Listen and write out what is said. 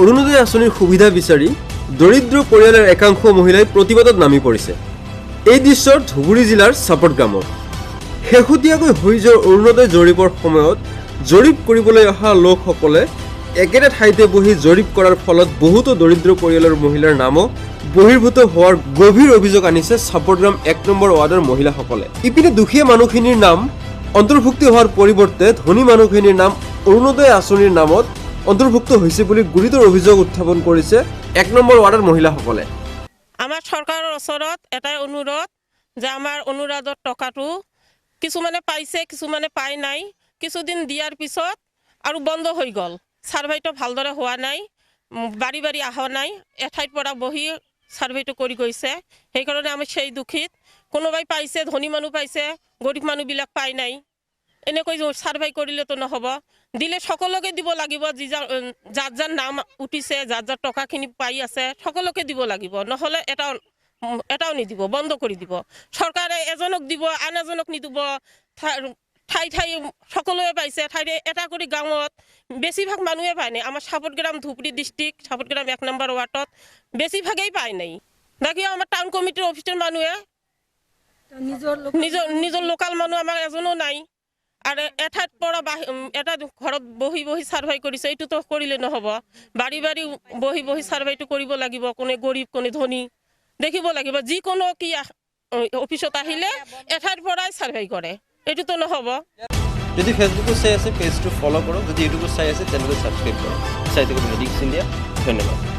অৰুণোদয় আঁচনিৰ সুবিধা বিচাৰি দৰিদ্ৰ পৰিয়ালৰ একাংশ মহিলাই প্ৰতিবাদত নামি পৰিছে। এই দৃশ্য ধুবুৰী জিলাৰ চাপট গ্ৰামৰ। শেহতীয়াকৈ হৈ যোৱা অৰুণোদয় জৰীপৰ সময়ত জৰীপ কৰিবলৈ অহা লোকসকলে একেটা ঠাইতে বহি জৰীপ কৰাৰ ফলত বহুতো দৰিদ্ৰ পৰিয়ালৰ মহিলাৰ নামো বহিৰ্ভূত হোৱাৰ গভীৰ অভিযোগ আনিছে চাপটগ্ৰাম ১ নম্বৰ ৱাৰ্ডৰ মহিলাসকলে। ইপিনে দুখীয়া মানুহখিনিৰ নাম অন্তৰ্ভুক্তি হোৱাৰ পৰিৱৰ্তে ধনী মানুহখিনিৰ নাম অৰুণোদয় আঁচনিৰ নামত অন্তৰ্ভুক্ত হৈছে বুলি গুৰুতৰ অভিযোগ উত্থাপন কৰিছে ১ নম্বৰ ৱাৰ্ডৰ মহিলাসকলে। আমাৰ চৰকাৰৰ ওচৰত এটাই অনুৰোধ যে আমাৰ অনুৰাধৰ টকাটো কিছুমানে পাইছে, কিছুমানে পাই নাই। কিছুদিন দিয়াৰ পিছত আৰু বন্ধ হৈ গ'ল। সাৰ্ভেটো ভালদৰে হোৱা নাই, বাৰী বাৰী অহা নাই, এঠাইৰ পৰা বহি সাৰ্ভেটো কৰি গৈছে। সেইকাৰণে আমি সেই দুখিত। কোনোবাই পাইছে, ধনী মানুহ পাইছে, গৰীব মানুহবিলাক পাই নাই। এনেকৈ সাৰ্ভে কৰিলেতো নহ'ব, দিলে সকলোকে দিব লাগিব। যাৰ যাৰ নাম উঠিছে, যাৰ যাৰ টকাখিনি পাই আছে, সকলোকে দিব লাগিব। নহ'লে এটাও নিদিব, বন্ধ কৰি দিব। চৰকাৰে এজনক দিব, আন এজনক নিদিব। ঠাই ঠাই সকলোৱে পাইছে, ঠাইতে এটা কৰি গাঁৱত বেছিভাগ মানুহে পায় নাই। আমাৰ চাপটগ্ৰাম ধুবুৰী ডিষ্ট্ৰিক্ট, চাপটগ্ৰাম ১ নম্বৰ ৱাৰ্ডত বেছিভাগেই পায় নাই। বাকী আমাৰ টাউন কমিটিৰ অফিচৰ মানুহে নিজৰ লোকেল মানুহ আমাৰ এজনো নাই। আৰু এঠাইৰ পৰা এটা ঘৰত বহি বহি সাৰ্ভে কৰিছে, এইটোতো কৰিলে নহ'ব। বাৰী বাৰী বহি বহি সাৰ্ভেটো কৰিব লাগিব। কোনে গৰীব, কোনে ধনী দেখিব লাগিব। যিকোনো কি অফিচত আহিলে এঠাইৰ পৰাই সাৰ্ভে কৰে, এইটোতো নহ'ব। যদি ফেচবুকত চাই আছে পেজটো ফলো কৰক, যদি ইউটিউবত চাই আছে তেনেহ'লে ছাবস্ক্ৰাইব কৰক। চাই থাকক মেডিক্স ইণ্ডিয়া। ধন্যবাদ।